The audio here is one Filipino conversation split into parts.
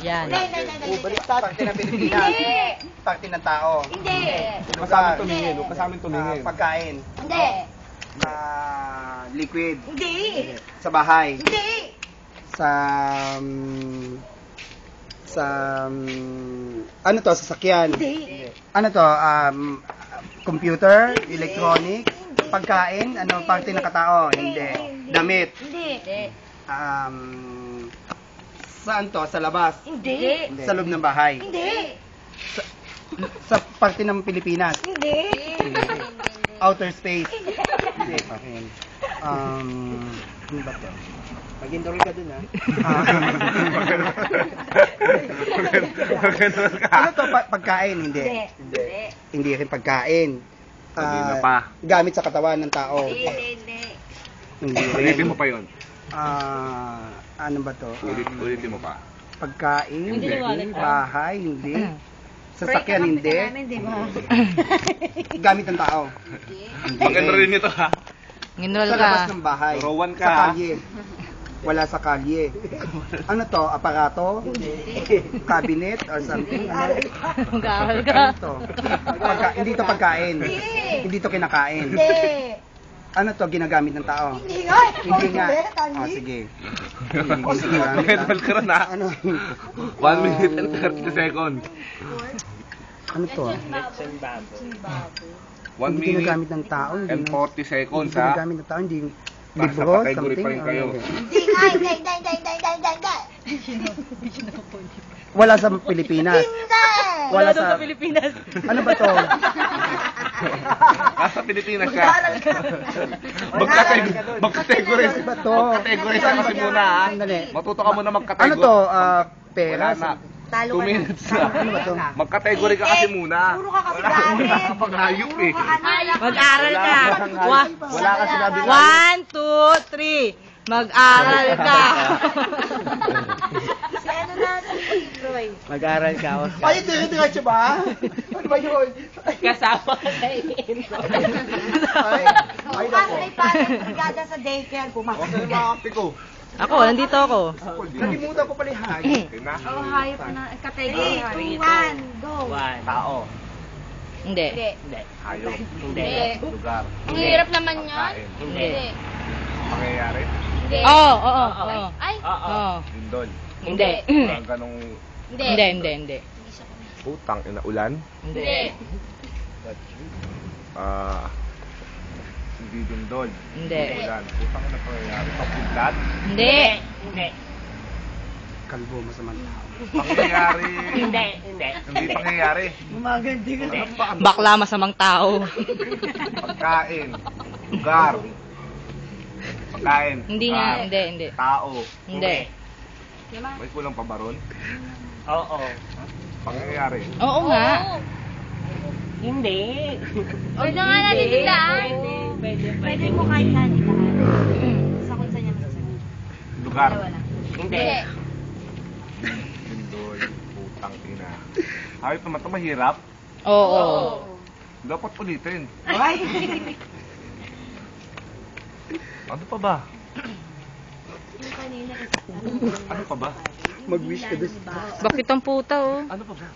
Yan. Baliktad. Parte ng Pilipinas. Parte ng tao. Hindi. Lugar. tumingin. Huwag kasama tumingin. Pagkain. Hindi. Liquid. Hindi. Sa bahay. Hindi. Sa ano to, sasakyan? Hindi. Ano to, computer, electronic, pagkain, ano, parte ng katao? Hindi. Damit. Hindi. Saan to? Sa labas? Hindi. Sa loob ng bahay? Hindi. Sa parte ng Pilipinas? Hindi. Outer space? Hindi. Okay. Ano ba to? Mag-enroll ka dun, ha? Ano to? Pagkain? Hindi. Hindi. Hindi rin pagkain. Kanina pa. Gamit sa katawan ng tao. Hindi. Hindi Ulitin rin. mo pa yun. Ano ba to? Ulitin mo pa. Pagkain? Hindi nawalan ka. Bahay? Hindi. Sasakyan? Hindi. Gamit ng tao? Mag-enroll nito ha. Nginol Sa labas ka. ng bahay? Rowan ka, Sa ha? kalye? Wala sa kalye. Ano to? Aparato? Cabinet or something? Ano? Mag-aaral ka. Ano to? Hindi to pagkain. Hindi to kinakain. Ano to? Ginagamit ng tao? Hindi nga. Hindi nga. Sige. Mag-enroll ka rin ha. Ano? 1 minute and 30 seconds. Ano to? 1 Hindi minute ginagamit ng tao. and 40 seconds Hindi ha. ginagamit ng tao. Hindi Nasa libro, category something. pa rin kayo. Hindi. Hindi nga. Hindi. Wala sa Pilipinas. Wala Doon sa Pilipinas. Ano ba to? Nasa Pilipinas ka. Mag-category. Ano ba to? Mag-category ka kasi muna ha. Sandali. Matuto ka muna Ano mag-category. to? Pera? Wala na. Talo 2 ka na. minutes na. Ano ba to? Mag-category ka kasi muna. Puro ka kasi Wala gamit. ka pang hayop eh. Mag-aral ka. Wala ka sinabi na. 1, 2, 3. Mag-aral ka. Si ano na, si Roy. Mag-aral ka, Oscar. Ay, diretso ba? Ano ba yun? Kasama ka sa intro. Ay, Bukas may parang brigada sa daycare. Pumasok. Ano yung mga kape ko? Ako, nandito ako. Nalimutan ko pala yung hayop. Tina. Oh, hayop na. Category. 3, 2, 1, go. Tao. Hindi. Hayop. Hindi. Lugar. Ang hirap naman yan. Pagkain. Hindi. Pangyayari. Hindi. Oo. Ay, Oo. Lindol. Hindi. Parang ganong Hindi. utang ina ulan. Hindi. Hindi lindol. Hindi. Ulan. Utang ina pangyayari. Pagkidlat. Hindi. Kalbo, masamang tao. Pangyayari. Hindi pangyayari. Bakla masamang tao. Pagkain. Lugar. Pagkain. Hindi nga. Hindi. Tao. Hindi. May kulang pa ba ron? Oo. Pangyayari. Oo nga. Hindi. huwag na nga natin dilaan. Pwede mo kahit saan ilahan. Sa kung saan niya masasagot. Lugar. Hindi. Lindol. Utang ina. Hayop naman ito mahirap. Oo. Dapat ulitin. Ano pa ba? Ano pa ba? Mag-wish ka doon. Bakit ang puta oh? Ano pa ba?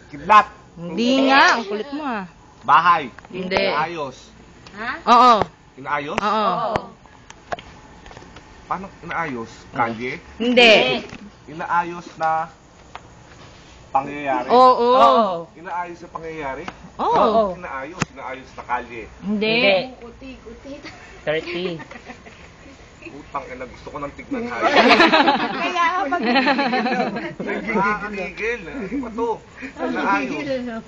Kidlat. Hindi nga. Ang kulit mo ah. Bahay. Hindi. Inaayos. Oo. Inaayos? Oo. Paano inaayos? Kalye? Hindi. Inaayos na pangyayari? Oo. Inaayos na pangyayari? Oo. Inaayos na kalye. Hindi. 30. Utang ina, gusto ko nang tignan hayop. Kaya pag Nakakagigil. Ano ba to? Inaayos.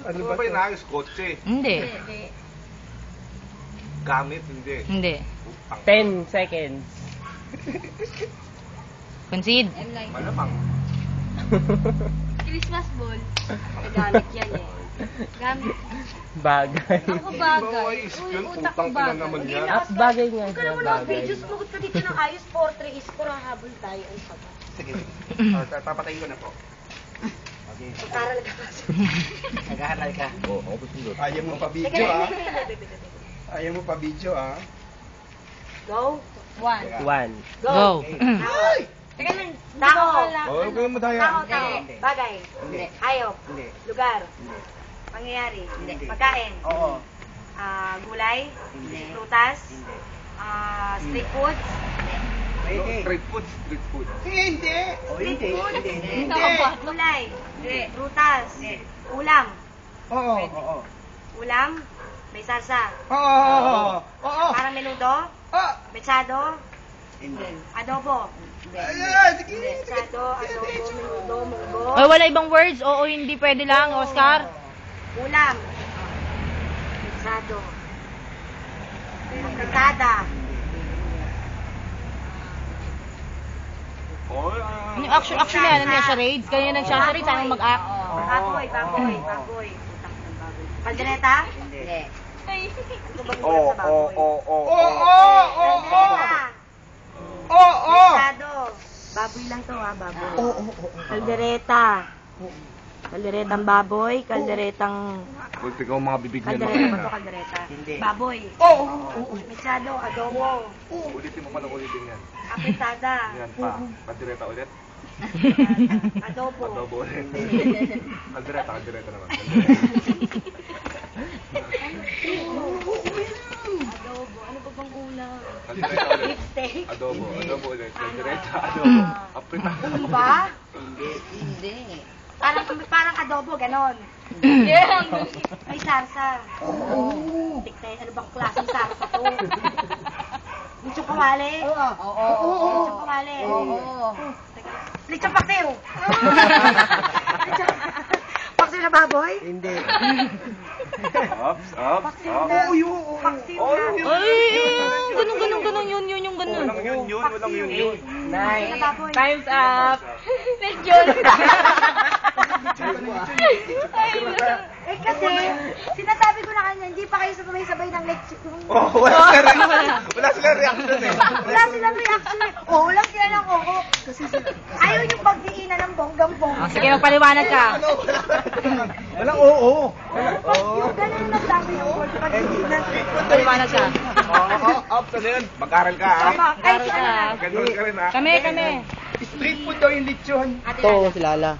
Ano ba inaayos? Kotse. Hindi. Gamit? Hindi. Hindi. Utang. 10 seconds. Concede. Malamang. Christmas ball. Gamit yan eh. Gamit. Bagay. Ako bagay. Bawais yun. Utang ina naman yan. Bagay nga Huwag ka siya. naman ng Bagay. videos, magot ka dito ng ayos. 4-3 is 4 habol tayo. Ang sagot. Sige. Papatayin ko na po. Mag-aral ka kasi. Nag-aaral ka. Oo, ako sunod. Ayaw mo pa video, ah. Ayaw mo pa video, ah. Go. 1. 1. Go. Ay! Teka lang, tao. Oh, huwag mo daya. Tao. Bagay. Hindi. Hayop. Hindi. Lugar. Hindi. Pangyayari. Pagkain. Oo. Gulay. Hindi. Prutas. Hindi. Street food. Pwede. Street food, street food. Hindi. Oh, hindi. Hindi. Hindi. Gulay. Prutas. Ulam. Oo. Oo. Ulam. May salsa. Oo. Oo. Parang menudo. Oo. Mechado. Hindi. Adobo. Sige. Mechado. Adobo. Menudo. Munggo. Ay, wala ibang words. Oo, hindi pwede lang, Oscar. Ulam. Mechado. Fritada. Oh, Actually, ano niya, charades. Kaya nag-charades, ano mag-act. Baboy. Kaldereta? Hindi. Oo, oo, oo, oo. Kaldereta. Mechado. Baboy lang to ha, baboy. Kaldereta. Kalderetang baboy, kalderetang... Huwag ikaw mga bibigyan mo. Kaldereta ba to, kaldereta? Hindi. Baboy. Mechado, adobo. Ulitin mo pa na ulitin yan. Apretada. Yan pa. Kaldereta ulit. Adobo. Adobo ulit. Kaldereta naman. Adobo. Ano ba bang ulam? Kaldereta ulit. Lipstick. Adobo ulit. Kaldereta, adobo. Apritada. Diba? Hindi. Parang adobo, ganon. May sarsa. Tikte, ano bang klaseng sarsa to? Lechong kawali? Lechong kawali? Lechong paksiw? Paksiw na baboy? Hindi. Ups, ups, Paksiw ups. na. Oo. Paksiw Oh, na. yun. Ganun, yun, yung ganun. Walang yun. Paksiw na baboy. Time's up. Eh kasi, sinasabi ko na kanya, hindi pa kayo sabay-sabay ng lecture. Oh, wala silang reaction eh. Wala silang reaction eh. Oo, lang sila ng oo. Ayaw yung pagdiinan ng bonggang-bongga. Sige, magpaliwanag ka. Walang oo. Yung ganun yung nagsabi ng word pagdiinan. Magpaliwanag ka. Ups, ano yun? Mag-aral ka, ha? Ay, si ano na. Mag-aral ka rin, ha? Kami. Street food daw yung lechon. Ate Ito, si Lala.